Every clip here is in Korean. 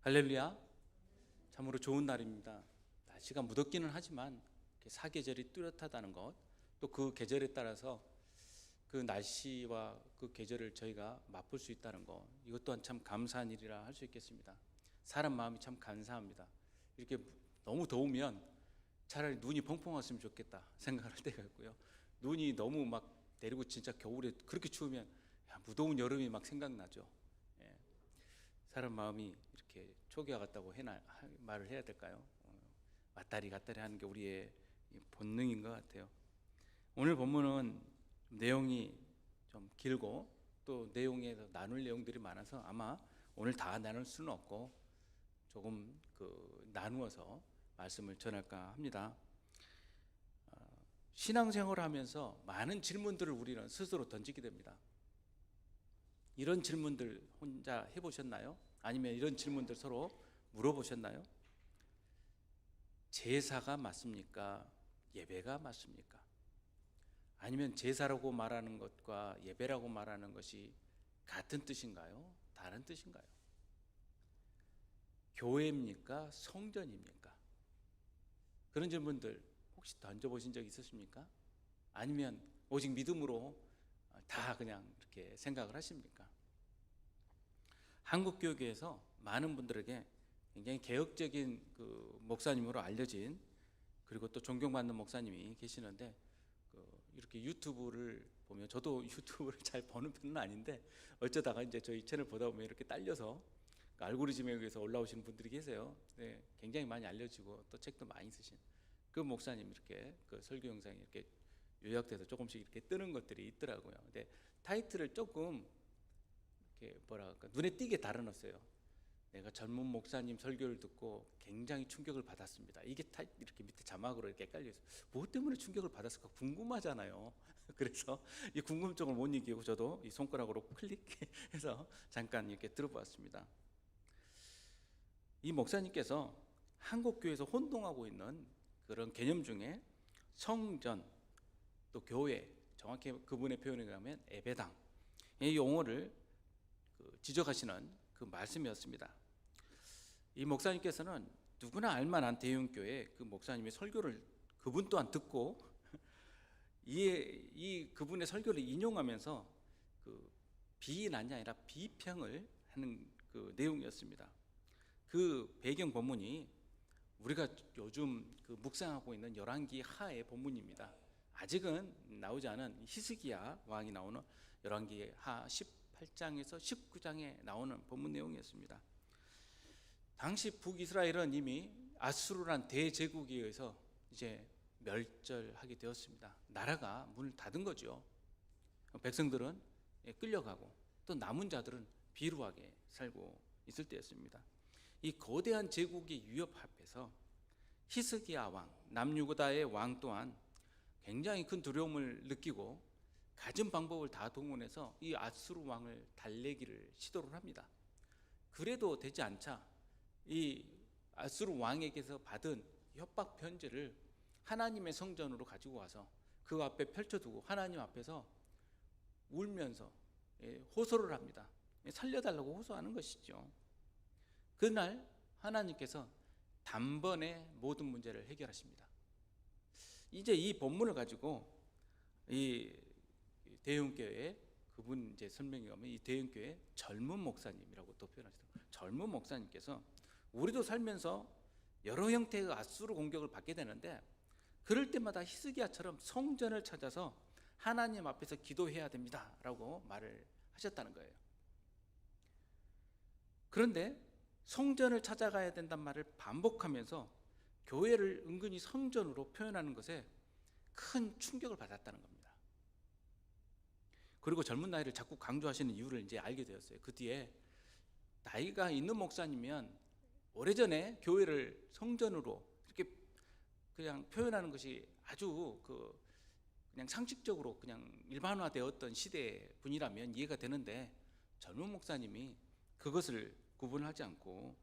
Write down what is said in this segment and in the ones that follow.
할렐루야. 참으로 좋은 날입니다. 날씨가 무덥기는 하지만 사계절이 뚜렷하다는 것, 또 그 계절에 따라서 그 날씨와 그 계절을 저희가 맛볼 수 있다는 것, 이것 또한 참 감사한 일이라 할 수 있겠습니다. 사람 마음이 참 감사합니다. 이렇게 너무 더우면 차라리 눈이 펑펑 왔으면 좋겠다 생각할 때가 있고요. 눈이 너무 막 내리고 진짜 겨울에 그렇게 추우면 무더운 여름이 막 생각나죠. 예. 사람 마음이 이렇게 초기화 같다고 말을 해야 될까요? 왔다리 갔다리 하는 게 우리의 본능인 것 같아요. 오늘 본문은 내용이 좀 길고 또 내용에서 나눌 내용들이 많아서 아마 오늘 다 나눌 수는 없고 조금 나누어서 말씀을 전할까 합니다. 신앙생활을 하면서 많은 질문들을 우리는 스스로 던지게 됩니다. 이런 질문들 혼자 해보셨나요? 아니면 이런 질문들 서로 물어보셨나요? 제사가 맞습니까? 예배가 맞습니까? 아니면 제사라고 말하는 것과 예배라고 말하는 것이 같은 뜻인가요? 다른 뜻인가요? 교회입니까? 성전입니까? 그런 질문들 혹시 던져보신 적 있으십니까? 아니면 오직 믿음으로 다 그냥 이렇게 생각을 하십니까? 한국교회에서 많은 분들에게 굉장히 개혁적인 목사님으로 알려진, 그리고 또 존경받는 목사님이 계시는데 이렇게 유튜브를 보면, 저도 유튜브를 잘 보는 편은 아닌데 어쩌다가 이제 저희 채널 보다 보면 이렇게 딸려서 알고리즘에 의해서 올라오시는 분들이 계세요. 네, 굉장히 많이 알려지고 또 책도 많이 쓰신 그 목사님 이렇게 설교 영상이 이렇게 요약돼서 조금씩 이렇게 뜨는 것들이 있더라고요. 근데 타이틀을 조금 이렇게 뭐랄까 눈에 띄게 달아놨어요. 내가 젊은 목사님 설교를 듣고 굉장히 충격을 받았습니다. 이게 이렇게 밑에 자막으로 이렇게 깔려 있어요. 무엇 때문에 충격을 받았을까 궁금하잖아요. 그래서 이 궁금증을 못 이기고 저도 이 손가락으로 클릭해서 잠깐 이렇게 들어보았습니다. 이 목사님께서 한국교회에서 혼동하고 있는 그런 개념 중에 성전, 또 교회, 정확히 그분의 표현에 의하면 예배당, 이 용어를 지적하시는 그 말씀이었습니다. 이 목사님께서는 누구나 알만한 대형교회 그 목사님의 설교를 그분 또한 듣고 그분의 설교를 인용하면서 비난이 아니라 비평을 하는 그 내용이었습니다. 그 배경 본문이 우리가 요즘 묵상하고 있는 열왕기 하의 본문입니다. 아직은 나오지 않은 히스기야 왕이 나오는 열왕기 하 18장에서 19장에 나오는 본문 내용이었습니다. 당시 북이스라엘은 이미 아수르란 대제국에 의해서 이제 멸절하게 되었습니다. 나라가 문을 닫은 거죠. 백성들은 끌려가고 또 남은 자들은 비루하게 살고 있을 때였습니다. 이 거대한 제국의 위협 앞에서 히스기야 왕, 남유다의 왕 또한 굉장히 큰 두려움을 느끼고 가진 방법을 다 동원해서 이 아수르 왕을 달래기를 시도를 합니다. 그래도 되지 않자 이 아수르 왕에게서 받은 협박 편지를 하나님의 성전으로 가지고 와서 그 앞에 펼쳐두고 하나님 앞에서 울면서 호소를 합니다. 살려달라고 호소하는 것이죠. 그날 하나님께서 단번에 모든 문제를 해결하십니다. 이제 이 본문을 가지고 이 대형교회 그분 이제 설명에 가면 이 대형교회 젊은 목사님이라고 또 표현하시더라고요. 젊은 목사님께서 우리도 살면서 여러 형태의 아수르 공격을 받게 되는데 그럴 때마다 히스기야처럼 성전을 찾아서 하나님 앞에서 기도해야 됩니다 라고 말을 하셨다는 거예요. 그런데 성전을 찾아가야 된다는 말을 반복하면서 교회를 은근히 성전으로 표현하는 것에 큰 충격을 받았다는 겁니다. 그리고 젊은 나이를 자꾸 강조하시는 이유를 이제 알게 되었어요. 그 뒤에 나이가 있는 목사님이면 오래전에 교회를 성전으로 이렇게 그냥 표현하는 것이 아주 그냥 상식적으로 그냥 일반화되었던 시대 분이라면 이해가 되는데 젊은 목사님이 그것을 구분하지 않고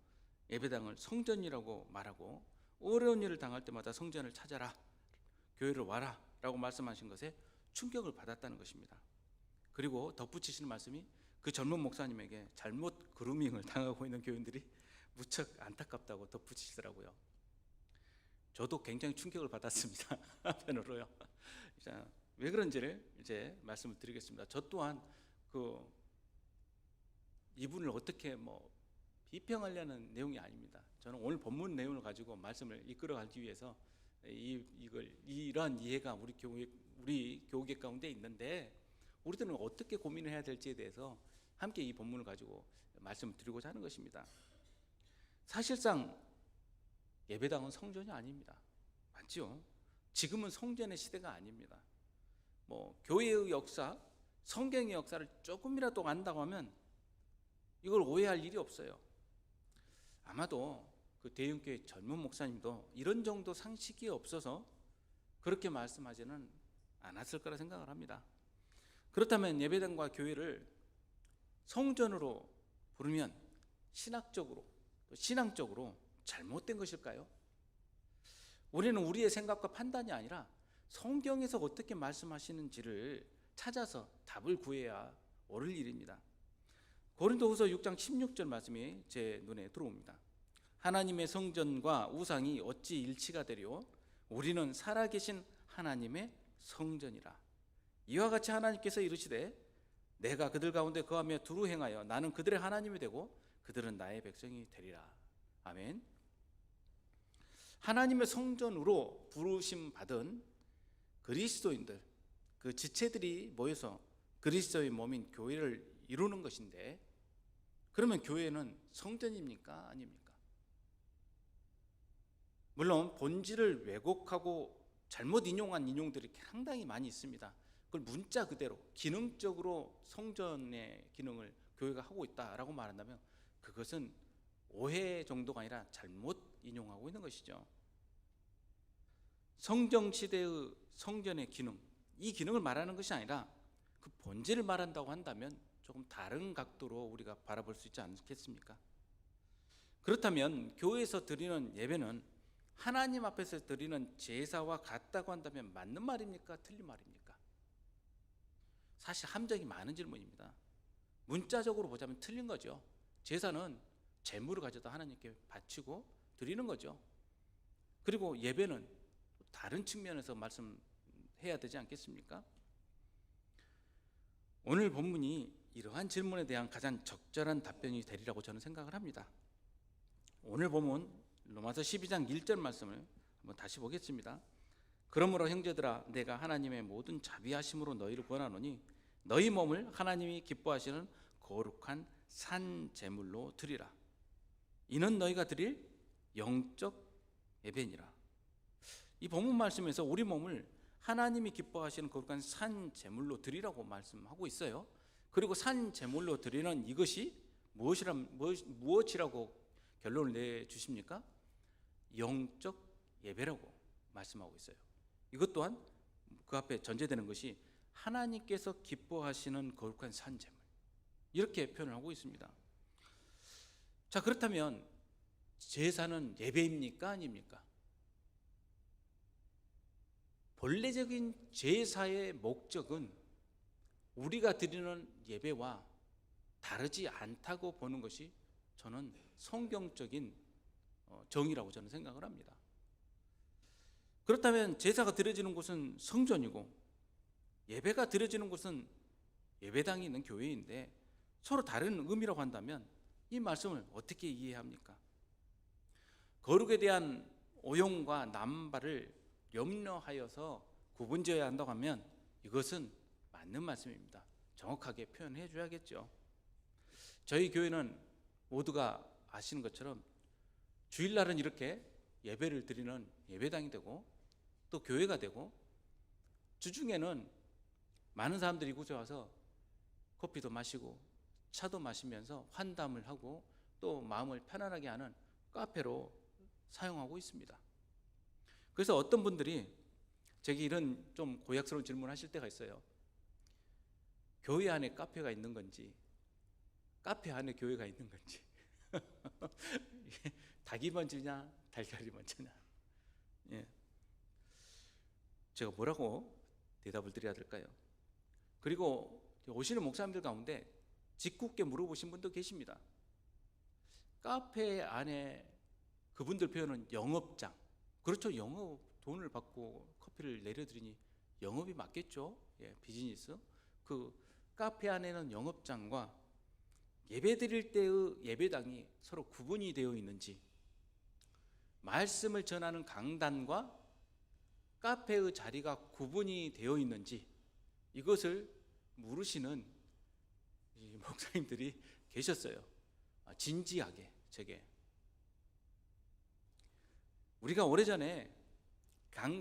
예배당을 성전이라고 말하고 어려운 일을 당할 때마다 성전을 찾아라, 교회를 와라 라고 말씀하신 것에 충격을 받았다는 것입니다. 그리고 덧붙이시는 말씀이 그 젊은 목사님에게 잘못 그루밍을 당하고 있는 교인들이 무척 안타깝다고 덧붙이시더라고요. 저도 굉장히 충격을 받았습니다. 한편으로요. 자, 왜 그런지를 이제 말씀을 드리겠습니다. 저 또한 이분을 어떻게 비평하려는 내용이 아닙니다. 저는 오늘 본문 내용을 가지고 말씀을 이끌어가기 위해서 이러한 이해가 우리 교회 가운데 있는데, 우리들은 어떻게 고민을 해야 될지에 대해서 함께 이 본문을 가지고 말씀을 드리고자 하는 것입니다. 사실상 예배당은 성전이 아닙니다. 맞죠? 지금은 성전의 시대가 아닙니다. 교회의 역사, 성경의 역사를 조금이라도 안다고 하면 이걸 오해할 일이 없어요. 아마도 그 대형교회 젊은 목사님도 이런 정도 상식이 없어서 그렇게 말씀하지는 않았을 거라 생각을 합니다. 그렇다면 예배당과 교회를 성전으로 부르면 신학적으로 또 신앙적으로 잘못된 것일까요? 우리는 우리의 생각과 판단이 아니라 성경에서 어떻게 말씀하시는지를 찾아서 답을 구해야 옳을 일입니다. 고린도후서 6장 16절 말씀이 제 눈에 들어옵니다. 하나님의 성전과 우상이 어찌 일치가 되리요? 우리는 살아계신 하나님의 성전이라. 이와 같이 하나님께서 이르시되 내가 그들 가운데 거하며 두루 행하여 나는 그들의 하나님이 되고 그들은 나의 백성이 되리라. 아멘. 하나님의 성전으로 부르심 받은 그리스도인들, 그 지체들이 모여서 그리스도의 몸인 교회를 이루는 것인데, 그러면 교회는 성전입니까? 아닙니까? 물론 본질을 왜곡하고 잘못 인용한 인용들이 상당히 많이 있습니다. 그걸 문자 그대로 기능적으로 성전의 기능을 교회가 하고 있다라고 말한다면 그것은 오해 정도가 아니라 잘못 인용하고 있는 것이죠. 성정시대의 성전의 기능, 이 기능을 말하는 것이 아니라 그 본질을 말한다고 한다면 조금 다른 각도로 우리가 바라볼 수 있지 않겠습니까? 그렇다면 교회에서 드리는 예배는 하나님 앞에서 드리는 제사와 같다고 한다면 맞는 말입니까? 틀린 말입니까? 사실 함정이 많은 질문입니다. 문자적으로 보자면 틀린 거죠. 제사는 재물을 가져다 하나님께 바치고 드리는 거죠. 그리고 예배는 다른 측면에서 말씀해야 되지 않겠습니까? 오늘 본문이 이러한 질문에 대한 가장 적절한 답변이 되리라고 저는 생각을 합니다. 오늘 본문 로마서 12장 1절 말씀을 한번 다시 보겠습니다. 그러므로 형제들아 내가 하나님의 모든 자비하심으로 너희를 권하노니 너희 몸을 하나님이 기뻐하시는 거룩한 산 제물로 드리라. 이는 너희가 드릴 영적 예배니라. 이 본문 말씀에서 우리 몸을 하나님이 기뻐하시는 거룩한 산 제물로 드리라고 말씀하고 있어요. 그리고 산 제물로 드리는 이것이 무엇이라고 결론을 내주십니까? 영적 예배라고 말씀하고 있어요. 이것 또한 그 앞에 전제되는 것이 하나님께서 기뻐하시는 거룩한 산 제물, 이렇게 표현을 하고 있습니다. 자, 그렇다면 제사는 예배입니까? 아닙니까? 본래적인 제사의 목적은 우리가 드리는 예배와 다르지 않다고 보는 것이 저는 성경적인 정의라고 저는 생각을 합니다. 그렇다면 제사가 드려지는 곳은 성전이고 예배가 드려지는 곳은 예배당이 있는 교회인데 서로 다른 의미라고 한다면 이 말씀을 어떻게 이해합니까? 거룩에 대한 오용과 남발을 염려하여서 구분지어야 한다고 하면 이것은 맞는 말씀입니다. 정확하게 표현해 줘야겠죠. 저희 교회는 모두가 아시는 것처럼 주일날은 이렇게 예배를 드리는 예배당이 되고 또 교회가 되고, 주중에는 많은 사람들이 이곳에 와서 커피도 마시고 차도 마시면서 환담을 하고 또 마음을 편안하게 하는 카페로 사용하고 있습니다. 그래서 어떤 분들이 제게 이런 좀 고약스러운 질문을 하실 때가 있어요. 교회 안에 카페가 있는 건지 카페 안에 교회가 있는 건지 닭이 먼저냐 달걀이 먼저냐. 예. 제가 뭐라고 대답을 드려야 될까요? 그리고 오시는 목사님들 가운데 짓궂게 물어보신 분도 계십니다. 카페 안에 그분들 표현은 영업장. 그렇죠. 영업 돈을 받고 커피를 내려드리니 영업이 맞겠죠. 예, 비즈니스. 그 카페 안에는 영업장과 예배 드릴 때의 예배당이 서로 구분이 되어 있는지, 말씀을 전하는 강단과 카페의 자리가 구분이 되어 있는지, 이것을 물으시는 이 목사님들이 계셨어요. 진지하게 제게. 우리가 오래전에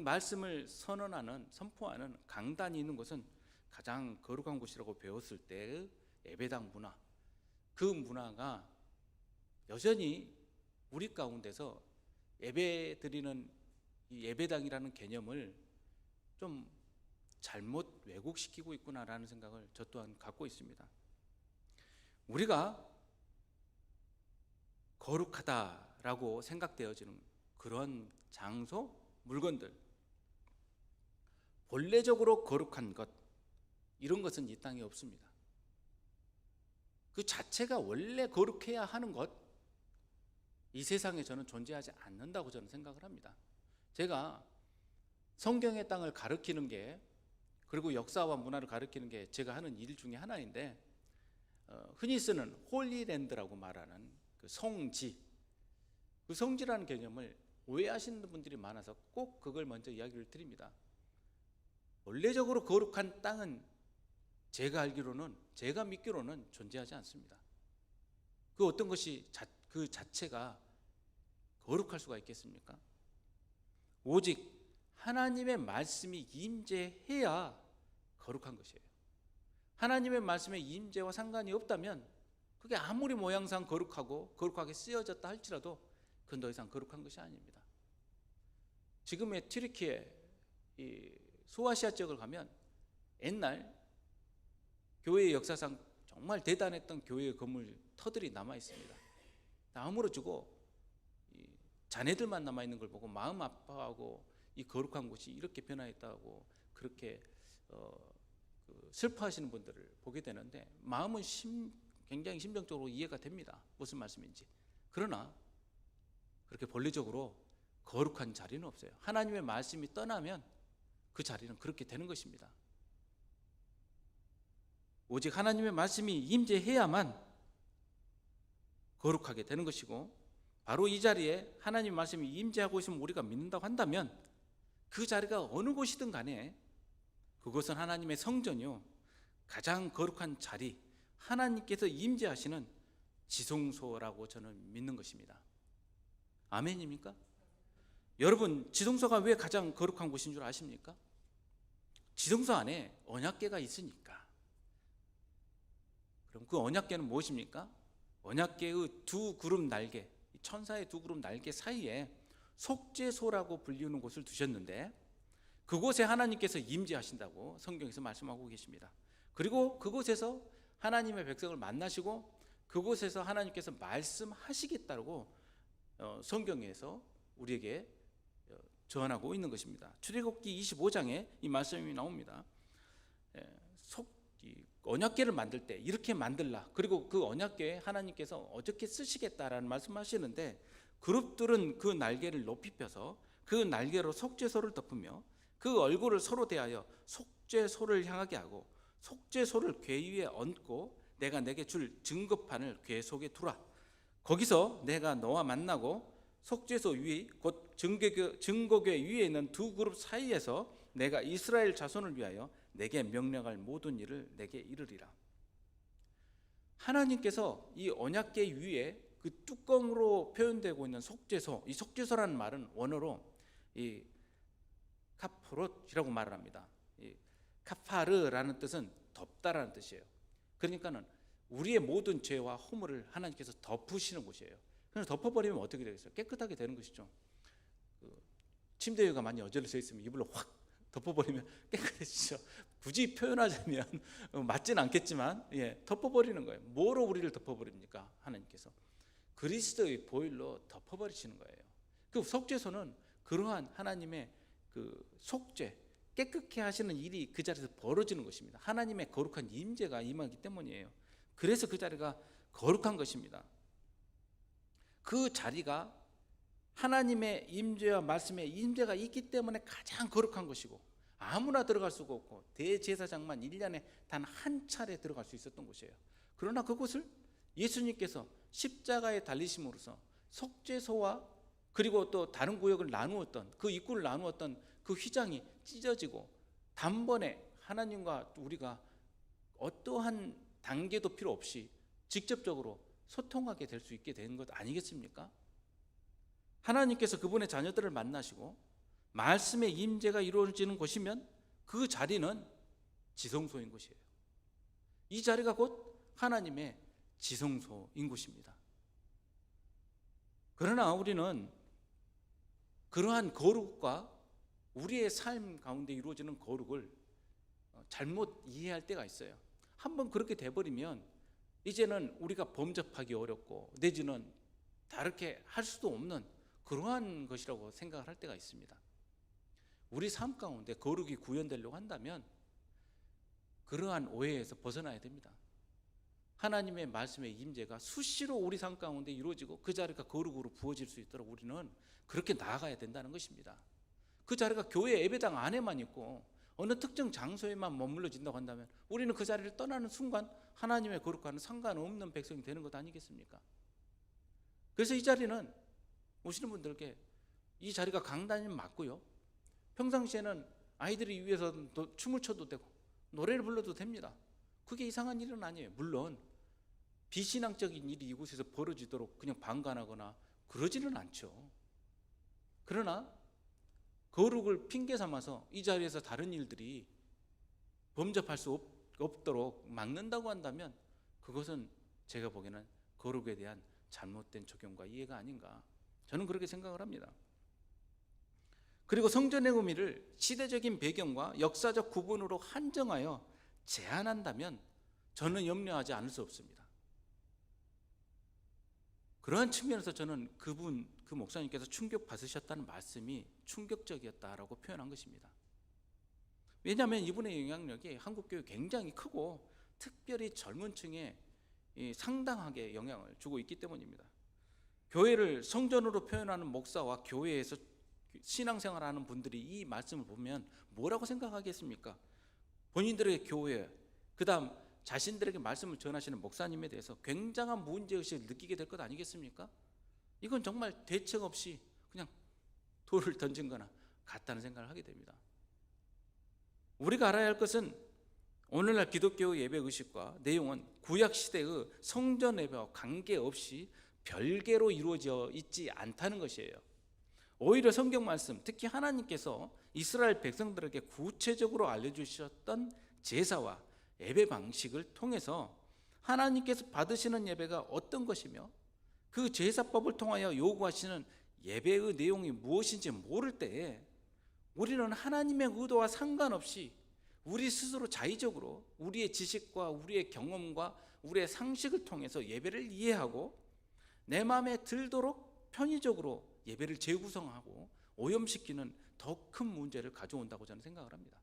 말씀을 선포하는 강단이 있는 곳은 가장 거룩한 곳이라고 배웠을 때의 예배당 문화, 그 문화가 여전히 우리 가운데서 예배 드리는 이 예배당이라는 개념을 좀 잘못 왜곡시키고 있구나라는 생각을 저 또한 갖고 있습니다. 우리가 거룩하다라고 생각되어지는 그런 장소, 물건들, 본래적으로 거룩한 것, 이런 것은 이 땅에 없습니다. 그 자체가 원래 거룩해야 하는 것, 이 세상에 저는 존재하지 않는다고 저는 생각을 합니다. 제가 성경의 땅을 가르치는 게, 그리고 역사와 문화를 가르치는 게 제가 하는 일 중에 하나인데, 흔히 쓰는 홀리랜드라고 말하는 그 성지, 그 성지라는 개념을 오해하시는 분들이 많아서 꼭 그걸 먼저 이야기를 드립니다. 원래적으로 거룩한 땅은 제가 알기로는, 제가 믿기로는 존재하지 않습니다. 그 어떤 것이 그 자체가 거룩할 수가 있겠습니까? 오직 하나님의 말씀이 임재해야 거룩한 것이에요. 하나님의 말씀의 임재와 상관이 없다면 그게 아무리 모양상 거룩하고 거룩하게 쓰여졌다 할지라도 그건 더 이상 거룩한 것이 아닙니다. 지금의 튀르키예 이 소아시아 지역을 가면 옛날 교회의 역사상 정말 대단했던 교회의 건물 터들이 남아 있습니다. 아무렇지고 자네들만 남아 있는 걸 보고 마음 아파하고 이 거룩한 곳이 이렇게 변화했다고 그렇게 슬퍼하시는 분들을 보게 되는데, 마음은 굉장히 심정적으로 이해가 됩니다. 무슨 말씀인지. 그러나 그렇게 본래적으로 거룩한 자리는 없어요. 하나님의 말씀이 떠나면 그 자리는 그렇게 되는 것입니다. 오직 하나님의 말씀이 임재해야만 거룩하게 되는 것이고, 바로 이 자리에 하나님의 말씀이 임재하고 있으면 우리가 믿는다고 한다면 그 자리가 어느 곳이든 간에 그것은 하나님의 성전이요, 가장 거룩한 자리, 하나님께서 임재하시는 지성소라고 저는 믿는 것입니다. 아멘입니까? 여러분, 지성소가 왜 가장 거룩한 곳인 줄 아십니까? 지성소 안에 언약궤가 있으니까. 그럼 그 언약궤는 무엇입니까? 언약궤의 두 그룹 날개, 천사의 두 그룹 날개 사이에 속죄소라고 불리는 곳을 두셨는데, 그곳에 하나님께서 임재하신다고 성경에서 말씀하고 계십니다. 그리고 그곳에서 하나님의 백성을 만나시고 그곳에서 하나님께서 말씀하시겠다고 성경에서 우리에게 전하고 있는 것입니다. 출애굽기 25장에 이 말씀이 나옵니다. 언약궤를 만들 때 이렇게 만들라, 그리고 그 언약궤에 하나님께서 어떻게 쓰시겠다라는 말씀하시는데, 그룹들은 그 날개를 높이 펴서 그 날개로 속죄소를 덮으며 그 얼굴을 서로 대하여 속죄소를 향하게 하고 속죄소를 궤 위에 얹고 내가 내게 줄 증거판을 궤 속에 두라. 거기서 내가 너와 만나고 속죄소 위 곧 증거궤 위에 있는 두 그룹 사이에서 내가 이스라엘 자손을 위하여 내게 명령할 모든 일을 내게 이르리라. 하나님께서 이 언약궤 위에 그 뚜껑으로 표현되고 있는 속죄소, 이 속죄소라는 말은 원어로 이 카프롯이라고 말을 합니다. 이 카파르라는 뜻은 덮다라는 뜻이에요. 그러니까는 우리의 모든 죄와 허물을 하나님께서 덮으시는 곳이에요. 그래서 덮어버리면 어떻게 되겠어요? 깨끗하게 되는 것이죠. 침대 위가 많이 어질러져 있으면 이불로 확 덮어버리면 깨끗해지죠. 굳이 표현하자면 맞진 않겠지만 덮어버리는 거예요. 뭐로 우리를 덮어버립니까? 하나님께서 그리스도의 보혈로 덮어버리시는 거예요. 그 속죄소는 그러한 하나님의 그 속죄, 깨끗게 하시는 일이 그 자리에서 벌어지는 것입니다. 하나님의 거룩한 임재가 임하기 때문이에요. 그래서 그 자리가 거룩한 것입니다. 그 자리가 하나님의 임재와 말씀의 임재가 있기 때문에 가장 거룩한 것이고 아무나 들어갈 수가 없고 대제사장만 1년에 단 한 차례 들어갈 수 있었던 곳이에요. 그러나 그곳을 예수님께서 십자가에 달리심으로써 속죄소와 그리고 또 다른 구역을 나누었던 그 입구를 나누었던 그 휘장이 찢어지고 단번에 하나님과 우리가 어떠한 단계도 필요 없이 직접적으로 소통하게 될 수 있게 된 것 아니겠습니까? 하나님께서 그분의 자녀들을 만나시고 말씀의 임재가 이루어지는 곳이면 그 자리는 지성소인 것이에요. 이 자리가 곧 하나님의 지성소인 곳입니다. 그러나 우리는 그러한 거룩과 우리의 삶 가운데 이루어지는 거룩을 잘못 이해할 때가 있어요. 한번 그렇게 돼버리면 이제는 우리가 범접하기 어렵고 내지는 다르게 할 수도 없는 그러한 것이라고 생각을 할 때가 있습니다. 우리 삶 가운데 거룩이 구현되려고 한다면 그러한 오해에서 벗어나야 됩니다. 하나님의 말씀의 임재가 수시로 우리 삶 가운데 이루어지고 그 자리가 거룩으로 부어질 수 있도록 우리는 그렇게 나아가야 된다는 것입니다. 그 자리가 교회 예배당 안에만 있고 어느 특정 장소에만 머물러진다고 한다면 우리는 그 자리를 떠나는 순간 하나님의 거룩과는 상관없는 백성이 되는 것 아니겠습니까? 그래서 이 자리는 오시는 분들께 이 자리가 강단이 맞고요, 평상시에는 아이들이 위에서 춤을 춰도 되고 노래를 불러도 됩니다. 그게 이상한 일은 아니에요. 물론 비신앙적인 일이 이곳에서 벌어지도록 그냥 방관하거나 그러지는 않죠. 그러나 거룩을 핑계 삼아서 이 자리에서 다른 일들이 범접할 수 없도록 막는다고 한다면 그것은 제가 보기에는 거룩에 대한 잘못된 적용과 이해가 아닌가, 저는 그렇게 생각을 합니다. 그리고 성전의 의미를 시대적인 배경과 역사적 구분으로 한정하여 제한한다면 저는 염려하지 않을 수 없습니다. 그러한 측면에서 저는 그 목사님께서 충격받으셨다는 말씀이 충격적이었다라고 표현한 것입니다. 왜냐하면 이분의 영향력이 한국교회 굉장히 크고 특별히 젊은 층에 상당하게 영향을 주고 있기 때문입니다. 교회를 성전으로 표현하는 목사와 교회에서 신앙생활하는 분들이 이 말씀을 보면 뭐라고 생각하겠습니까? 본인들의 교회, 그 다음 자신들에게 말씀을 전하시는 목사님에 대해서 굉장한 문제의식을 느끼게 될 것 아니겠습니까? 이건 정말 대책 없이 그냥 돌을 던진 거나 같다는 생각을 하게 됩니다. 우리가 알아야 할 것은 오늘날 기독교의 예배 의식과 내용은 구약시대의 성전 예배와 관계없이 별개로 이루어져 있지 않다는 것이에요. 오히려 성경 말씀, 특히 하나님께서 이스라엘 백성들에게 구체적으로 알려주셨던 제사와 예배 방식을 통해서 하나님께서 받으시는 예배가 어떤 것이며 그 제사법을 통하여 요구하시는 예배의 내용이 무엇인지 모를 때에 우리는 하나님의 의도와 상관없이 우리 스스로 자의적으로 우리의 지식과 우리의 경험과 우리의 상식을 통해서 예배를 이해하고 내 마음에 들도록 편의적으로 예배를 재구성하고 오염시키는 더 큰 문제를 가져온다고 저는 생각을 합니다.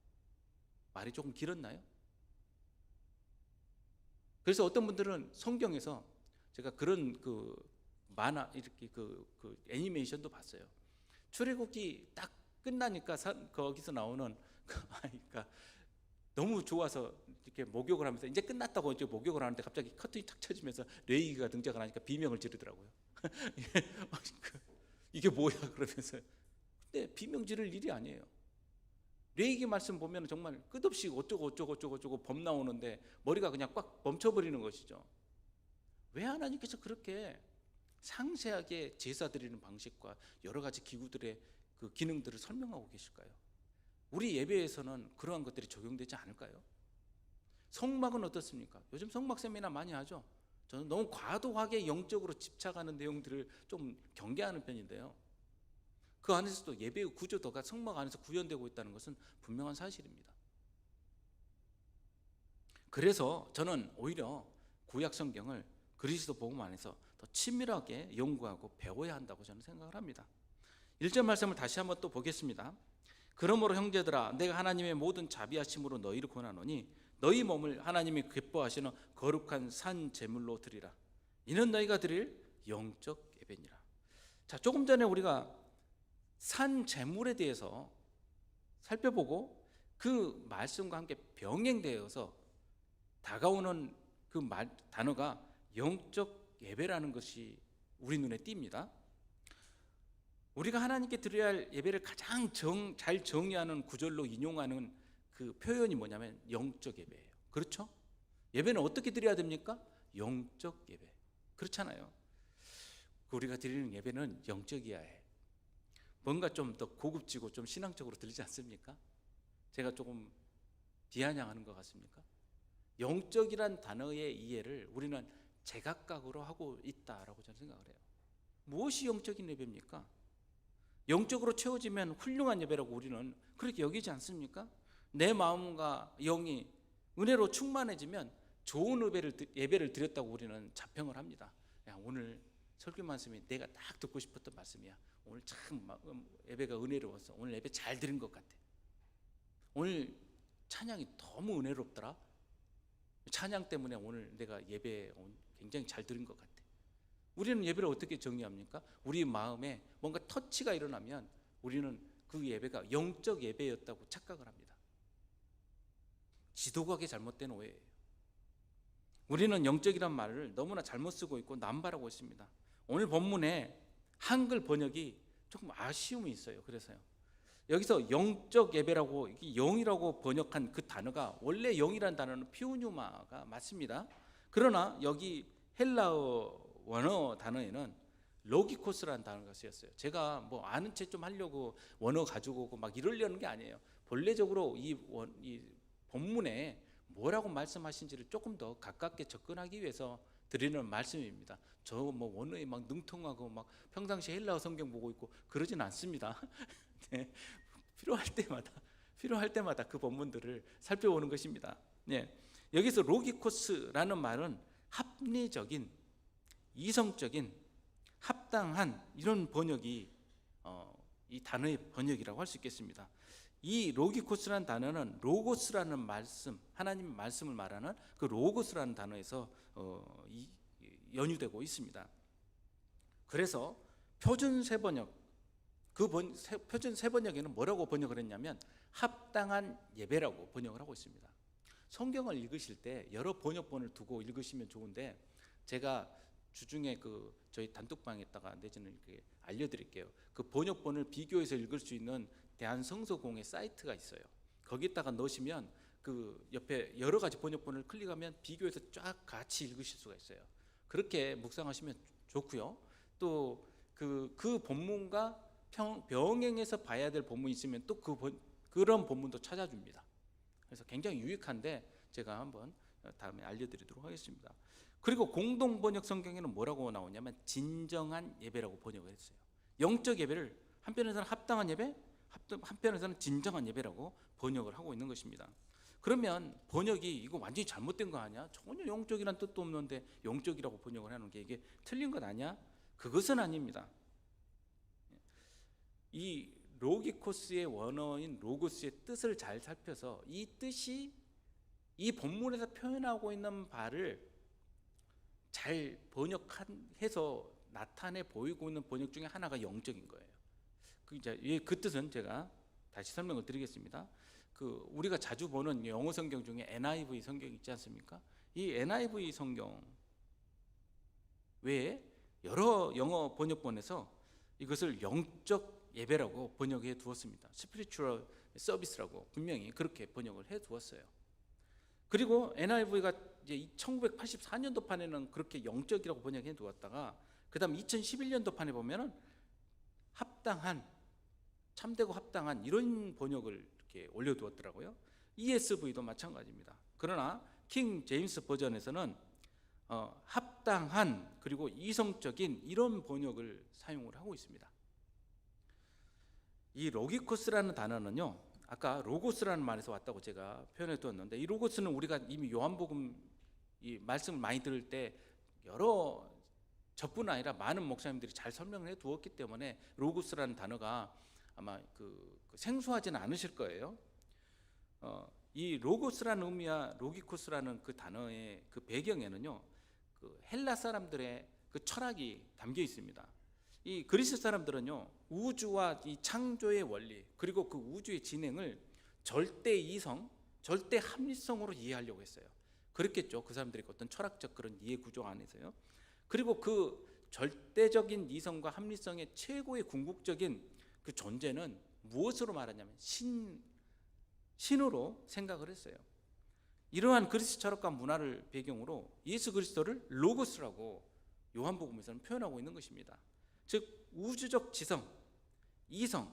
말이 조금 길었나요? 그래서 어떤 분들은 성경에서 제가 그런 만화 이렇게 애니메이션도 봤어요. 출애굽기 딱 끝나니까 거기서 나오는 아이가 너무 좋아서 이렇게 목욕을 하면서 이제 끝났다고 이제 목욕을 하는데 갑자기 커튼이 탁 쳐지면서 레이기가 등장을 하니까 비명을 지르더라고요. 이게 뭐야 그러면서. 근데 비명 지를 일이 아니에요. 레이기 말씀 보면 정말 끝없이 어쩌고 법 나오는데 머리가 그냥 꽉 멈춰버리는 것이죠. 왜 하나님께서 그렇게 상세하게 제사 드리는 방식과 여러 가지 기구들의 그 기능들을 설명하고 계실까요? 우리 예배에서는 그러한 것들이 적용되지 않을까요? 성막은 어떻습니까? 요즘 성막 세미나 많이 하죠. 저는 너무 과도하게 영적으로 집착하는 내용들을 좀 경계하는 편인데요, 그 안에서도 예배의 구조도가 성막 안에서 구현되고 있다는 것은 분명한 사실입니다. 그래서 저는 오히려 구약 성경을 그리스도 복음 안에서 더 친밀하게 연구하고 배워야 한다고 저는 생각을 합니다. 1절 말씀을 다시 한번 또 보겠습니다. 그러므로 형제들아, 내가 하나님의 모든 자비하심으로 너희를 권하노니 너희 몸을 하나님이 기뻐하시는 거룩한 산 제물로 드리라. 이는 너희가 드릴 영적 예배니라. 자, 조금 전에 우리가 산 재물에 대해서 살펴보고 그 말씀과 함께 병행되어서 다가오는 그 단어가 영적 예배라는 것이 우리 눈에 띕니다. 우리가 하나님께 드려야 할 예배를 가장 잘 정의하는 구절로 인용하는 그 표현이 뭐냐면 영적 예배예요. 그렇죠? 예배는 어떻게 드려야 됩니까? 영적 예배. 그렇잖아요. 우리가 드리는 예배는 영적이어야 해. 뭔가 좀 더 고급지고 좀 신앙적으로 들리지 않습니까? 제가 조금 비아냥하는 것 같습니까? 영적이란 단어의 이해를 우리는 제각각으로 하고 있다라고 저는 생각을 해요. 무엇이 영적인 예배입니까? 영적으로 채워지면 훌륭한 예배라고 우리는 그렇게 여기지 않습니까? 내 마음과 영이 은혜로 충만해지면 좋은 예배를 드렸다고 우리는 자평을 합니다. 야, 오늘 설교 말씀이 내가 딱 듣고 싶었던 말씀이야. 오늘 참 예배가 은혜로웠어. 오늘 예배 잘 드린 것 같아. 오늘 찬양이 너무 은혜롭더라. 찬양 때문에 오늘 내가 예배 굉장히 잘 드린 것 같아. 우리는 예배를 어떻게 정의합니까? 우리 마음에 뭔가 터치가 일어나면 우리는 그 예배가 영적 예배였다고 착각을 합니다. 지도각의 잘못된 오해예요. 우리는 영적이란 말을 너무나 잘못 쓰고 있고 남발하고 있습니다. 오늘 본문에 한글 번역이 조금 아쉬움이 있어요. 그래서요. 여기서 영적 예배라고 영이라고 번역한 그 단어가 원래 영이라는 단어는 피우뉴마가 맞습니다. 그러나 여기 헬라어 원어 단어에는 로기코스라는 단어가 쓰였어요. 제가 뭐 아는 체 좀 하려고 원어 가지고 오고 막 이러려는 게 아니에요. 본래적으로 이 본문에 뭐라고 말씀하신지를 조금 더 가깝게 접근하기 위해서 드리는 말씀입니다. 저 뭐 원어에 막 능통하고 막 평상시 헬라어 성경 보고 있고 그러진 않습니다. 네, 필요할 때마다 그 본문들을 살펴보는 것입니다. 네, 여기서 로기코스라는 말은 합리적인, 이성적인, 합당한 이런 번역이 이 단어의 번역이라고 할 수 있겠습니다. 이 로기코스라는 단어는 로고스라는 말씀, 하나님의 말씀을 말하는 그 로고스라는 단어에서 연유되고 있습니다. 그래서 표준 세번역, 표준 세번역에는 뭐라고 번역을 했냐면 합당한 예배라고 번역을 하고 있습니다. 성경을 읽으실 때 여러 번역본을 두고 읽으시면 좋은데 제가 주중에 저희 단톡방에다가 내지는 이렇게 알려드릴게요. 그 번역본을 비교해서 읽을 수 있는 대한성서공회 사이트가 있어요. 거기다가 넣으시면 그 옆에 여러 가지 번역본을 클릭하면 비교해서 쫙 같이 읽으실 수가 있어요. 그렇게 묵상하시면 좋고요. 또 그 본문과 병행해서 봐야 될 본문이 있으면 또 그런 본문도 찾아줍니다. 그래서 굉장히 유익한데 제가 한번 다음에 알려드리도록 하겠습니다. 그리고 공동 번역 성경에는 뭐라고 나오냐면 진정한 예배라고 번역을 했어요. 영적 예배를 한편에서는 합당한 예배, 한편에서는 진정한 예배라고 번역을 하고 있는 것입니다. 그러면 번역이 이거 완전히 잘못된 거 아니야? 전혀 영적이란 뜻도 없는데 영적이라고 번역을 하는 게 이게 틀린 것 아니야? 그것은 아닙니다. 이 로기코스의 원어인 로고스의 뜻을 잘 살펴서 이 뜻이 이 본문에서 표현하고 있는 바를 잘 번역해서 나타내 보이고 있는 번역 중에 하나가 영적인 거예요. 그 뜻은 제가 다시 설명을 드리겠습니다. 우리가 자주 보는 영어 성경 중에 NIV 성경 있지 않습니까? 이 NIV 성경 외에 여러 영어 번역본에서 이것을 영적 예배라고 번역해 두었습니다. 스피리추얼 서비스라고 분명히 그렇게 번역을 해 두었어요. 그리고 NIV가 이제 1984년도 판에는 그렇게 영적이라고 번역해 두었다가 그다음 2011년도 판에 보면은 합당한, 참되고 합당한 이런 번역을 이렇게 올려두었더라고요. ESV도 마찬가지입니다. 그러나 킹 제임스 버전에서는 합당한 그리고 이성적인 이런 번역을 사용을 하고 있습니다. 이 로기코스라는 단어는요, 아까 로고스라는 말에서 왔다고 제가 표현해 두었는데 이 로고스는 우리가 이미 요한복음 이 말씀을 많이 들을 때 여러 저뿐 아니라 많은 목사님들이 잘 설명을 해 두었기 때문에 로고스라는 단어가 아마 생소하지는 않으실 거예요. 이 로고스라는 의미와 로기코스라는 그 단어의 그 배경에는요, 헬라 사람들의 그 철학이 담겨 있습니다. 이 그리스 사람들은요, 우주와 이 창조의 원리, 그리고 그 우주의 진행을 절대 이성, 절대 합리성으로 이해하려고 했어요. 그렇겠죠. 그 사람들이 어떤 철학적 그런 이해 구조 안에서요. 그리고 그 절대적인 이성과 합리성의 최고의 궁극적인 그 존재는 무엇으로 말하냐면 신으로 생각을 했어요. 이러한 그리스 철학과 문화를 배경으로 예수 그리스도를 로고스라고 요한복음에서는 표현하고 있는 것입니다. 즉 우주적 지성, 이성,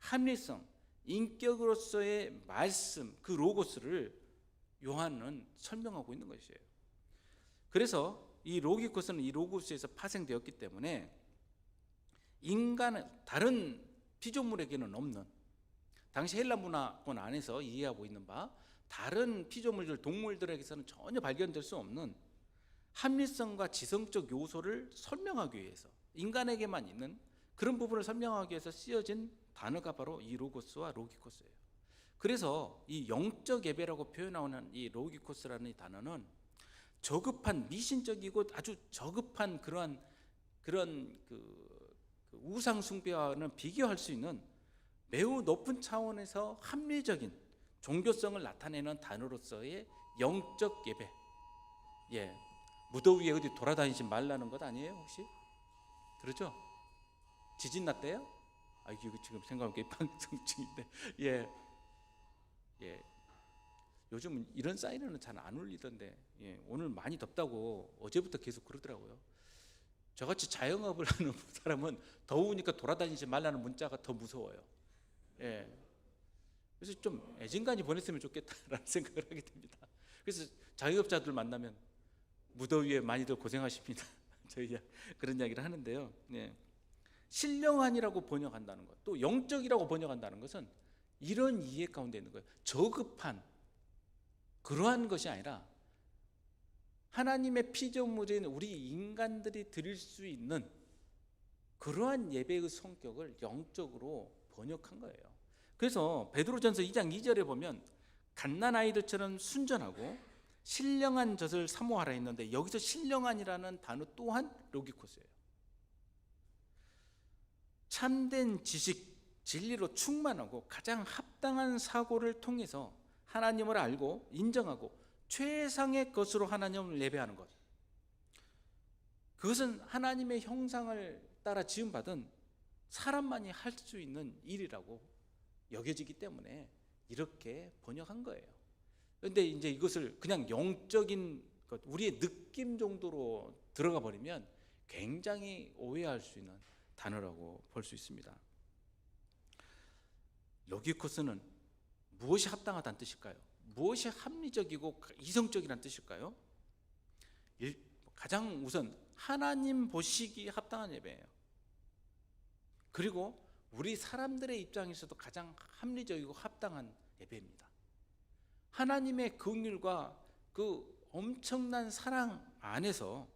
합리성, 인격으로서의 말씀, 그 로고스를 요한은 설명하고 있는 것이에요. 그래서 이 로기코스는 이 로고스에서 파생되었기 때문에 인간은 다른 피조물에게는 없는, 당시 헬라 문화권 안에서 이해하고 있는 바 다른 피조물들, 동물들에게서는 전혀 발견될 수 없는 합리성과 지성적 요소를 설명하기 위해서, 인간에게만 있는 그런 부분을 설명하기 위해서 쓰여진 단어가 바로 이 로고스와 로기코스예요. 그래서 이 영적 예배라고 표현하는 이 로기코스라는 이 단어는 저급한, 미신적이고 아주 저급한 그런 우상 숭배와는 비교할 수 있는 매우 높은 차원에서 합리적인 종교성을 나타내는 단어로서의 영적 예배. 예, 무더위에 어디 돌아다니지 말라는 것 아니에요 혹시? 그렇죠? 지진 났대요? 아, 이거 지금 생각하면 방송 중인데, 예. 요즘은 이런 사이렌은 잘 안 울리던데, 예, 오늘 많이 덥다고 어제부터 계속 그러더라고요. 저같이 자영업을 하는 사람은 더우니까 돌아다니지 말라는 문자가 더 무서워요. 예. 그래서 좀 애진간히 보냈으면 좋겠다라는 생각을 하게 됩니다. 그래서 자영업자들 만나면 무더위에 많이들 고생하십니다. 저희 그런 이야기를 하는데요. 예. 신령한이라고 번역한다는 것, 또 영적이라고 번역한다는 것은 이런 이해 가운데 있는 거예요. 저급한 그러한 것이 아니라 하나님의 피조물인 우리 인간들이 드릴 수 있는 그러한 예배의 성격을 영적으로 번역한 거예요. 그래서 베드로전서 2장 2절에 보면 갓난아이들처럼 순전하고 신령한 젖을 사모하라 했는데, 여기서 신령한이라는 단어 또한 로기코스예요. 참된 지식, 진리로 충만하고 가장 합당한 사고를 통해서 하나님을 알고 인정하고 최상의 것으로 하나님을 예배하는 것, 그것은 하나님의 형상을 따라 지음받은 사람만이 할 수 있는 일이라고 여겨지기 때문에 이렇게 번역한 거예요. 그런데 이제 이것을 그냥 영적인 것, 우리의 느낌 정도로 들어가 버리면 굉장히 오해할 수 있는 단어라고 볼 수 있습니다. 로기코스는 무엇이 합당하다는 뜻일까요? 무엇이 합리적이고 이성적이라는 뜻일까요? 가장 우선 하나님 보시기에 합당한 예배예요. 그리고 우리 사람들의 입장에서도 가장 합리적이고 합당한 예배입니다. 하나님의 긍휼과 그 엄청난 사랑 안에서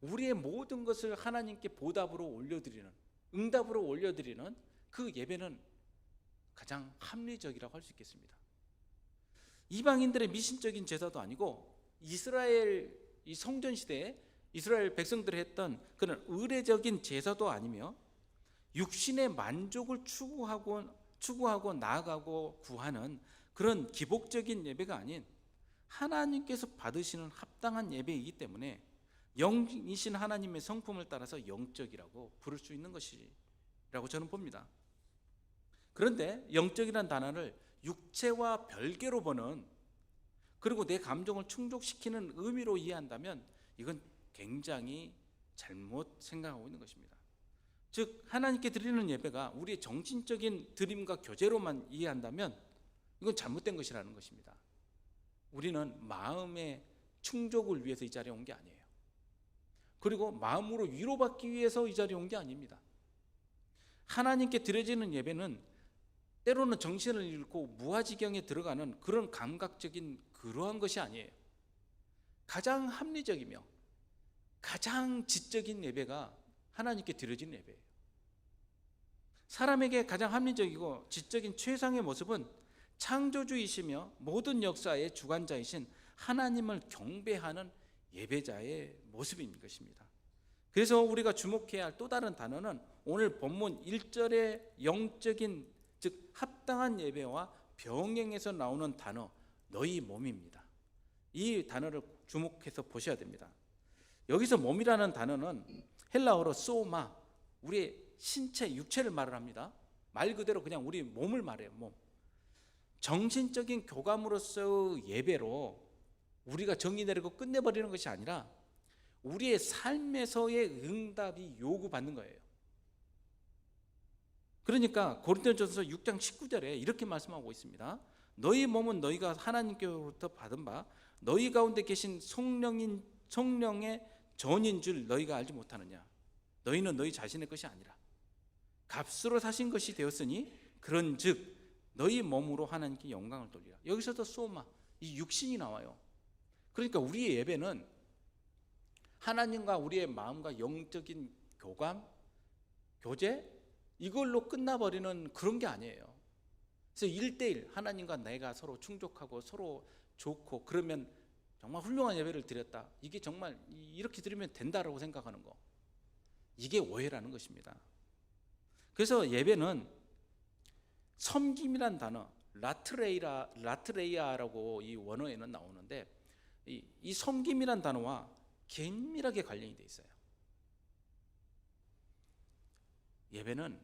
우리의 모든 것을 하나님께 보답으로 올려드리는, 응답으로 올려드리는 그 예배는 가장 합리적이라고 할 수 있겠습니다. 이방인들의 미신적인 제사도 아니고 이스라엘 이 성전 시대에 이스라엘 백성들이 했던 그런 의례적인 제사도 아니며 육신의 만족을 추구하고 나아가고 구하는 그런 기복적인 예배가 아닌 하나님께서 받으시는 합당한 예배이기 때문에 영이신 하나님의 성품을 따라서 영적이라고 부를 수 있는 것이라고 저는 봅니다. 그런데 영적이라는 단어를 육체와 별개로 보는, 그리고 내 감정을 충족시키는 의미로 이해한다면 이건 굉장히 잘못 생각하고 있는 것입니다. 즉 하나님께 드리는 예배가 우리의 정신적인 드림과 교제로만 이해한다면 이건 잘못된 것이라는 것입니다. 우리는 마음의 충족을 위해서 이 자리에 온 게 아니에요. 그리고 마음으로 위로받기 위해서 이 자리에 온 게 아닙니다. 하나님께 드려지는 예배는 때로는 정신을 잃고 무아지경에 들어가는 그런 감각적인 그러한 것이 아니에요. 가장 합리적이며 가장 지적인 예배가 하나님께 드려지는 예배예요. 사람에게 가장 합리적이고 지적인 최상의 모습은 창조주이시며 모든 역사의 주관자이신 하나님을 경배하는 예배자의 모습인 것입니다. 그래서 우리가 주목해야 할 또 다른 단어는 오늘 본문 1절의 영적인, 즉 합당한 예배와 병행해서 나오는 단어, 너희 몸입니다. 이 단어를 주목해서 보셔야 됩니다. 여기서 몸이라는 단어는 헬라어로 소마, 우리의 신체, 육체를 말을 합니다. 말 그대로 그냥 우리 몸을 말해요. 몸. 정신적인 교감으로서 예배로 우리가 정의 내리고 끝내버리는 것이 아니라 우리의 삶에서의 응답이 요구받는 거예요. 그러니까 고린도전서 6장 19절에 이렇게 말씀하고 있습니다. 너희 몸은 너희가 하나님께로부터 받은 바 너희 가운데 계신 성령의 전인 줄 너희가 알지 못하느냐. 너희는 너희 자신의 것이 아니라 값으로 사신 것이 되었으니 그런즉 너희 몸으로 하나님께 영광을 돌리라. 여기서도 소마, 이 육신이 나와요. 그러니까 우리의 예배는 하나님과 우리의 마음과 영적인 교감, 교제, 이걸로 끝나버리는 그런 게 아니에요. 그래서 1대1 하나님과 내가 서로 충족하고 서로 좋고 그러면 정말 훌륭한 예배를 드렸다, 이게 정말 이렇게 드리면 된다라고 생각하는 거, 이게 오해라는 것입니다. 그래서 예배는 섬김이란 단어, 라트레이아라고 이 원어에는 나오는데 이 섬김이란 단어와 긴밀하게 관련이 되어 있어요. 예배는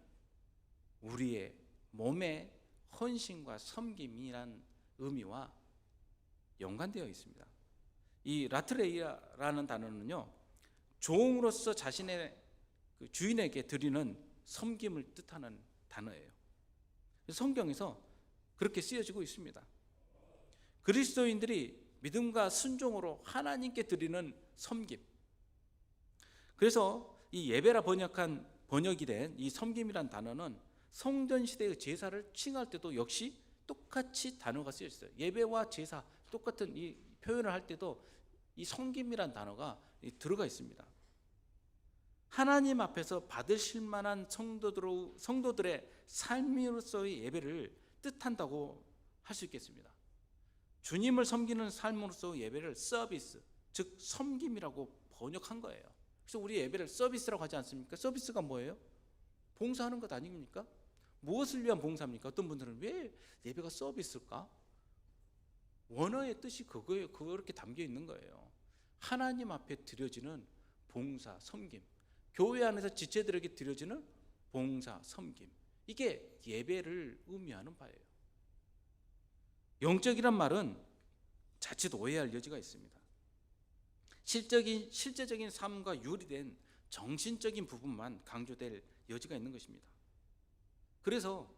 우리의 몸의 헌신과 섬김이란 의미와 연관되어 있습니다. 이 라트레이아라는 단어는요, 종으로서 자신의 그 주인에게 드리는 섬김을 뜻하는 단어예요. 성경에서 그렇게 쓰여지고 있습니다. 그리스도인들이 믿음과 순종으로 하나님께 드리는 섬김. 그래서 이 예배라 번역이 된 이 섬김이란 단어는 성전 시대의 제사를 칭할 때도 역시 똑같이 단어가 쓰여 있어요. 예배와 제사 똑같은 이 표현을 할 때도 이 섬김이란 단어가 들어가 있습니다. 하나님 앞에서 받으실 만한 성도들의 삶으로서의 예배를 뜻한다고 할 수 있겠습니다. 주님을 섬기는 삶으로서 예배를 서비스, 즉 섬김이라고 번역한 거예요. 그래서 우리 예배를 서비스라고 하지 않습니까? 서비스가 뭐예요? 봉사하는 것 아닙니까? 무엇을 위한 봉사입니까? 어떤 분들은 왜 예배가 서비스일까? 원어의 뜻이 그거예요. 그렇게 담겨 있는 거예요. 하나님 앞에 드려지는 봉사, 섬김, 교회 안에서 지체들에게 드려지는 봉사, 섬김, 이게 예배를 의미하는 바예요. 영적이란 말은 자칫 오해할 여지가 있습니다. 실제적인 삶과 유리된 정신적인 부분만 강조될 여지가 있는 것입니다. 그래서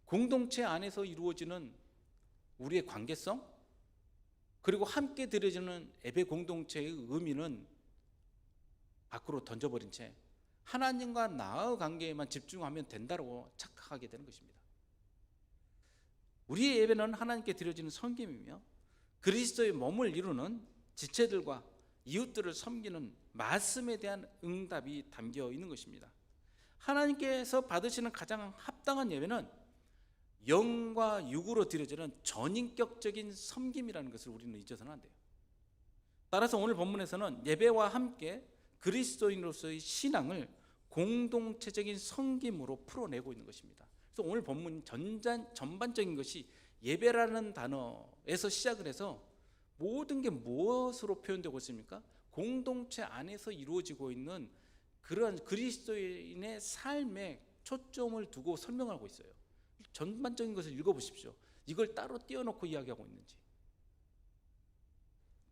공동체 안에서 이루어지는 우리의 관계성, 그리고 함께 드려지는 예배 공동체의 의미는 밖으로 던져버린 채 하나님과 나의 관계에만 집중하면 된다고 착각하게 되는 것입니다. 우리의 예배는 하나님께 드려지는 섬김이며 그리스도의 몸을 이루는 지체들과 이웃들을 섬기는 말씀에 대한 응답이 담겨 있는 것입니다. 하나님께서 받으시는 가장 합당한 예배는 영과 육으로 드려지는 전인격적인 섬김이라는 것을 우리는 잊어서는 안 돼요. 따라서 오늘 본문에서는 예배와 함께 그리스도인으로서의 신앙을 공동체적인 섬김으로 풀어내고 있는 것입니다. 그래서 오늘 본문 전반적인 것이 예배라는 단어에서 시작을 해서 모든 게 무엇으로 표현되고 있습니까? 공동체 안에서 이루어지고 있는 그러한 그리스도인의 삶에 초점을 두고 설명하고 있어요. 전반적인 것을 읽어보십시오. 이걸 따로 띄워놓고 이야기하고 있는지.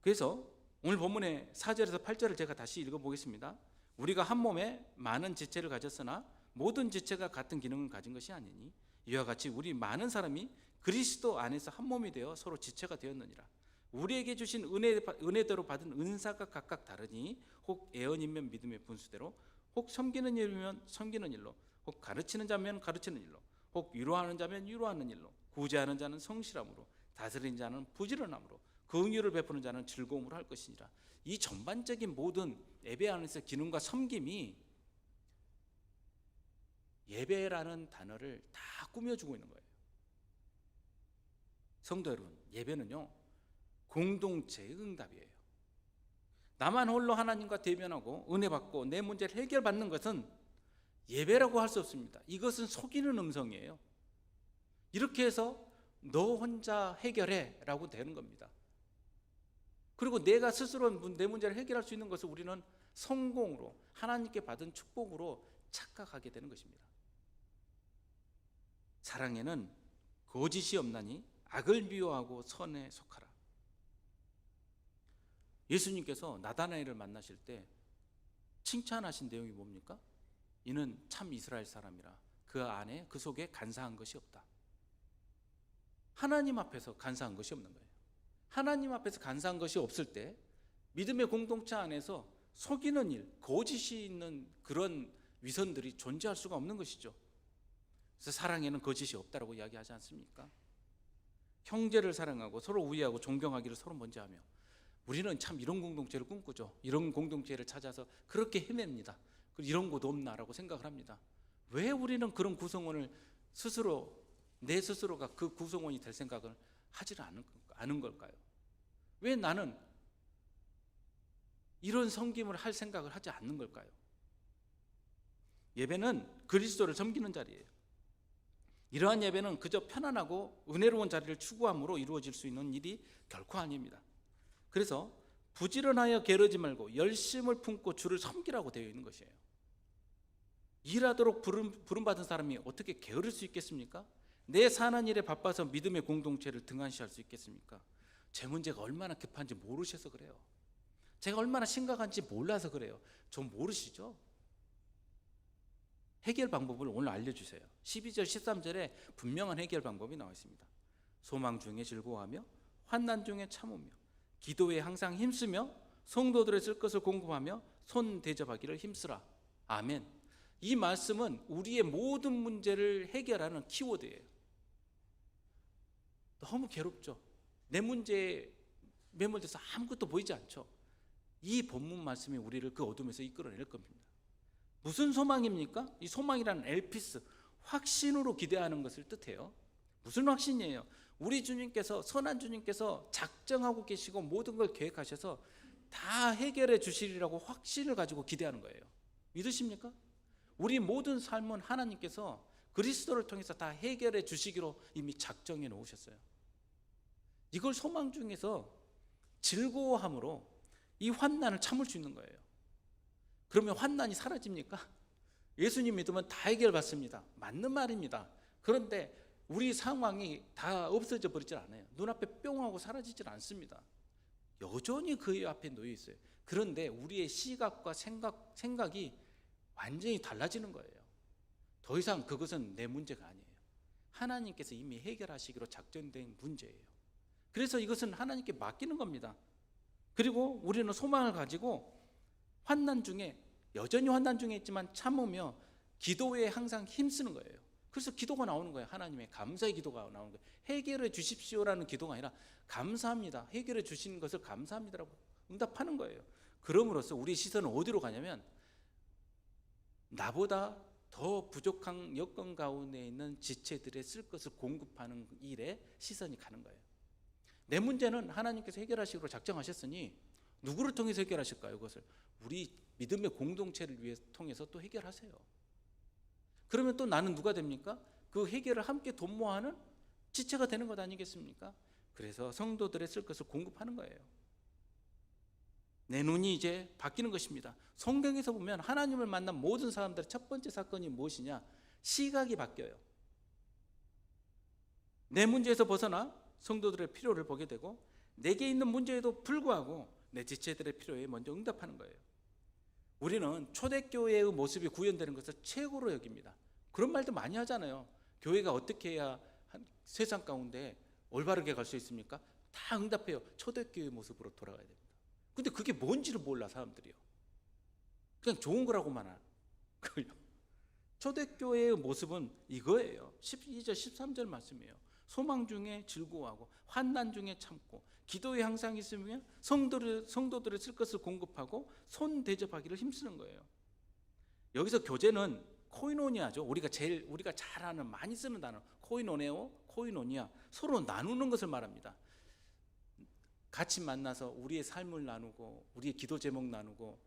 그래서 오늘 본문의 4절에서 8절을 제가 다시 읽어보겠습니다. 우리가 한 몸에 많은 지체를 가졌으나 모든 지체가 같은 기능을 가진 것이 아니니 이와 같이 우리 많은 사람이 그리스도 안에서 한 몸이 되어 서로 지체가 되었느니라. 우리에게 주신 은혜대로 받은 은사가 각각 다르니 혹 예언이면 믿음의 분수대로, 혹 섬기는 일이면 섬기는 일로, 혹 가르치는 자면 가르치는 일로, 혹 위로하는 자면 위로하는 일로, 구제하는 자는 성실함으로, 다스리는 자는 부지런함으로, 긍휼을 베푸는 자는 즐거움으로 할 것이니라. 이 전반적인 모든 예배 안에서 기능과 섬김이 예배라는 단어를 다 꾸며주고 있는 거예요. 성도 여러분, 예배는요 공동체의 응답이에요. 나만 홀로 하나님과 대면하고 은혜 받고 내 문제를 해결받는 것은 예배라고 할 수 없습니다. 이것은 속이는 음성이에요. 이렇게 해서 너 혼자 해결해 라고 되는 겁니다. 그리고 내가 스스로 내 문제를 해결할 수 있는 것을 우리는 성공으로, 하나님께 받은 축복으로 착각하게 되는 것입니다. 사랑에는 거짓이 없나니 악을 미워하고 선에 속하라. 예수님께서 나다나엘을 만나실 때 칭찬하신 내용이 뭡니까? 이는 참 이스라엘 사람이라 그 안에 그 속에 간사한 것이 없다. 하나님 앞에서 간사한 것이 없는 거예요. 하나님 앞에서 간사한 것이 없을 때 믿음의 공동체 안에서 속이는 일, 거짓이 있는 그런 위선들이 존재할 수가 없는 것이죠. 그래서 사랑에는 거짓이 없다라고 이야기하지 않습니까? 형제를 사랑하고 서로 우애하고 존경하기를 서로 먼저 하며, 우리는 참 이런 공동체를 꿈꾸죠. 이런 공동체를 찾아서 그렇게 헤맵니다. 이런 곳 없나라고 생각을 합니다. 왜 우리는 그런 구성원을 스스로, 내 스스로가 그 구성원이 될 생각을 하지를 않은 걸까요? 왜 나는 이런 섬김을 할 생각을 하지 않는 걸까요? 예배는 그리스도를 섬기는 자리예요. 이러한 예배는 그저 편안하고 은혜로운 자리를 추구함으로 이루어질 수 있는 일이 결코 아닙니다. 그래서 부지런하여 게으르지 말고 열심을 품고 주를 섬기라고 되어 있는 것이에요. 일하도록 부름받은 사람이 어떻게 게으를 수 있겠습니까? 내 사는 일에 바빠서 믿음의 공동체를 등한시할 수 있겠습니까? 제 문제가 얼마나 급한지 모르셔서 그래요. 제가 얼마나 심각한지 몰라서 그래요. 좀 모르시죠? 해결 방법을 오늘 알려주세요. 12절 13절에 분명한 해결 방법이 나와 있습니다. 소망 중에 즐거워하며 환난 중에 참으며 기도에 항상 힘쓰며 성도들의 쓸 것을 공급하며 손 대접하기를 힘쓰라. 아멘. 이 말씀은 우리의 모든 문제를 해결하는 키워드예요. 너무 괴롭죠? 내 문제에 매몰돼서 아무것도 보이지 않죠? 이 본문 말씀이 우리를 그 어둠에서 이끌어낼 겁니다. 무슨 소망입니까? 이 소망이라는 엘피스, 확신으로 기대하는 것을 뜻해요. 무슨 확신이에요? 우리 주님께서, 선한 주님께서 작정하고 계시고 모든 걸 계획하셔서 다 해결해 주시리라고 확신을 가지고 기대하는 거예요. 믿으십니까? 우리 모든 삶은 하나님께서 그리스도를 통해서 다 해결해 주시기로 이미 작정해 놓으셨어요. 이걸 소망 중에서 즐거워함으로 이 환난을 참을 수 있는 거예요. 그러면 환난이 사라집니까? 예수님 믿으면 다 해결받습니다. 맞는 말입니다. 그런데 우리 상황이 다 없어져 버리질 않아요. 눈앞에 뿅 하고 사라지질 않습니다. 여전히 그 앞에 놓여 있어요. 그런데 우리의 시각과 생각이 완전히 달라지는 거예요. 더 이상 그것은 내 문제가 아니에요. 하나님께서 이미 해결하시기로 작정된 문제예요. 그래서 이것은 하나님께 맡기는 겁니다. 그리고 우리는 소망을 가지고 환난 중에, 여전히 환난 중에 있지만 참으며 기도에 항상 힘쓰는 거예요. 그래서 기도가 나오는 거예요. 하나님의 감사의 기도가 나오는 거예요. 해결해 주십시오라는 기도가 아니라 감사합니다, 해결해 주시는 것을 감사합니다라고 응답하는 거예요. 그럼으로써 우리 시선은 어디로 가냐면 나보다 더 부족한 여건 가운데 있는 지체들의 쓸 것을 공급하는 일에 시선이 가는 거예요. 내 문제는 하나님께서 해결하시기로 작정하셨으니 누구를 통해서 해결하실까요? 그것을 우리 믿음의 공동체를 위해 통해서 또 해결하세요. 그러면 또 나는 누가 됩니까? 그 해결을 함께 도모하는 지체가 되는 것 아니겠습니까? 그래서 성도들의 쓸 것을 공급하는 거예요. 내 눈이 이제 바뀌는 것입니다. 성경에서 보면 하나님을 만난 모든 사람들의 첫 번째 사건이 무엇이냐? 시각이 바뀌어요. 내 문제에서 벗어나 성도들의 필요를 보게 되고, 내게 있는 문제에도 불구하고 내 지체들의 필요에 먼저 응답하는 거예요. 우리는 초대교회의 모습이 구현되는 것을 최고로 여깁니다. 그런 말도 많이 하잖아요. 교회가 어떻게 해야 세상 가운데 올바르게 갈 수 있습니까? 다 응답해요. 초대교회의 모습으로 돌아가야 됩니다. 근데 그게 뭔지를 몰라, 사람들이요. 그냥 좋은 거라고만 하고요. 초대교회의 모습은 이거예요. 12절 13절 말씀이에요. 소망 중에 즐거워하고 환난 중에 참고 기도에 항상 있으며 성도들의 쓸 것을 공급하고 손 대접하기를 힘쓰는 거예요. 여기서 교제는 코이노니아죠. 우리가 잘 아는, 많이 쓰는 단어 코이노니아, 서로 나누는 것을 말합니다. 같이 만나서 우리의 삶을 나누고 우리의 기도 제목 나누고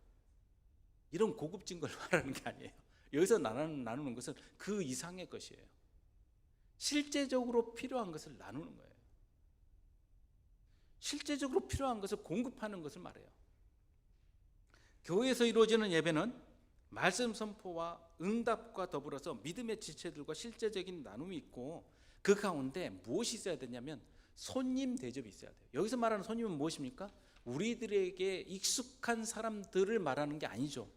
이런 고급진 걸 말하는 게 아니에요. 여기서 나누는 것은 그 이상의 것이에요. 실제적으로 필요한 것을 나누는 거예요. 실제적으로 필요한 것을 공급하는 것을 말해요. 교회에서 이루어지는 예배는 말씀 선포와 응답과 더불어서 믿음의 지체들과 실제적인 나눔이 있고, 그 가운데 무엇이 있어야 되냐면 손님 대접이 있어야 돼요. 여기서 말하는 손님은 무엇입니까? 우리들에게 익숙한 사람들을 말하는 게 아니죠.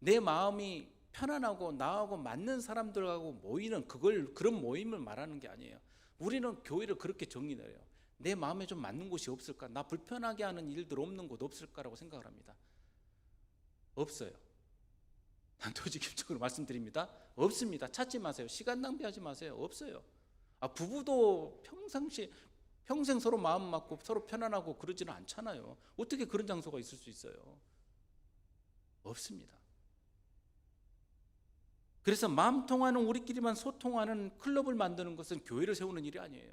내 마음이 편안하고 나하고 맞는 사람들하고 모이는 그런 모임을 말하는 게 아니에요. 우리는 교회를 그렇게 정의를 해요. 내 마음에 좀 맞는 곳이 없을까? 나 불편하게 하는 일들 없는 곳 없을까라고 생각을 합니다. 없어요. 단도직입적으로 말씀드립니다. 없습니다. 찾지 마세요. 시간 낭비하지 마세요. 없어요. 부부도 평생 서로 마음 맞고 서로 편안하고 그러지는 않잖아요. 어떻게 그런 장소가 있을 수 있어요? 없습니다. 그래서 마음 통하는, 우리끼리만 소통하는 클럽을 만드는 것은 교회를 세우는 일이 아니에요.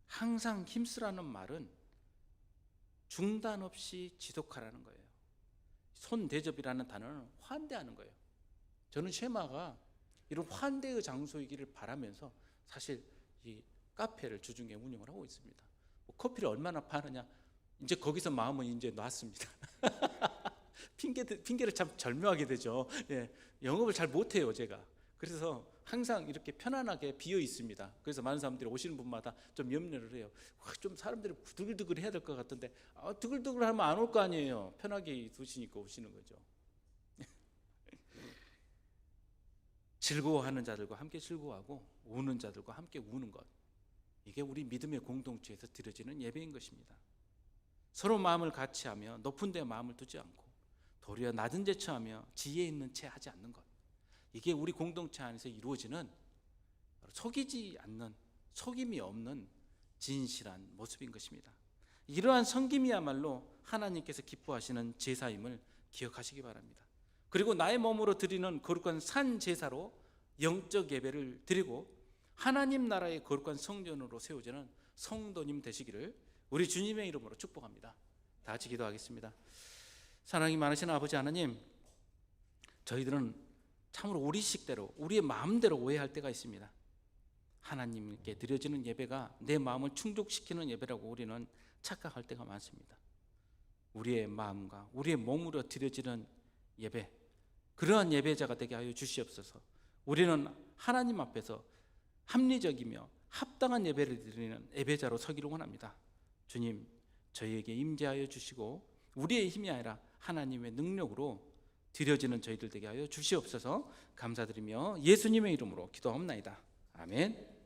항상 힘쓰라는 말은 중단 없이 지속하라는 거예요. 손 대접이라는 단어는 환대하는 거예요. 저는 쉐마가 이런 환대의 장소이기를 바라면서 사실 이 카페를 주중에 운영을 하고 있습니다. 커피를 얼마나 파느냐, 이제 거기서 마음은 이제 놨습니다. 핑계를 참 절묘하게 되죠. 예, 영업을 잘 못해요 제가. 그래서 항상 이렇게 편안하게 비어 있습니다. 그래서 많은 사람들이 오시는 분마다 좀 염려를 해요. 좀 사람들이 두글두글 해야 될 것 같은데, 두글두글 하면 안 올 거 아니에요. 편하게 두시니까 오시는 거죠. 즐거워하는 자들과 함께 즐거워하고 우는 자들과 함께 우는 것, 이게 우리 믿음의 공동체에서 드려지는 예배인 것입니다. 서로 마음을 같이 하며 높은 데 마음을 두지 않고 도리어 낮은 데 처하며 지혜 있는 채 하지 않는 것, 이게 우리 공동체 안에서 이루어지는 속이지 않는, 속임이 없는 진실한 모습인 것입니다. 이러한 섬김이야말로 하나님께서 기뻐하시는 제사임을 기억하시기 바랍니다. 그리고 나의 몸으로 드리는 거룩한 산 제사로 영적 예배를 드리고 하나님 나라의 거룩한 성전으로 세워지는 성도님 되시기를 우리 주님의 이름으로 축복합니다. 다 같이 기도하겠습니다. 사랑이 많으신 아버지 하나님, 저희들은 참으로 우리 식대로, 우리의 마음대로 오해할 때가 있습니다. 하나님께 드려지는 예배가 내 마음을 충족시키는 예배라고 우리는 착각할 때가 많습니다. 우리의 마음과 우리의 몸으로 드려지는 예배, 그러한 예배자가 되게 하여 주시옵소서. 우리는 하나님 앞에서 합리적이며 합당한 예배를 드리는 예배자로 서기를 원합니다. 주님, 저희에게 임재하여 주시고 우리의 힘이 아니라 하나님의 능력으로 드려지는 저희들 되게 하여 주시옵소서. 감사드리며 예수님의 이름으로 기도하옵나이다. 아멘.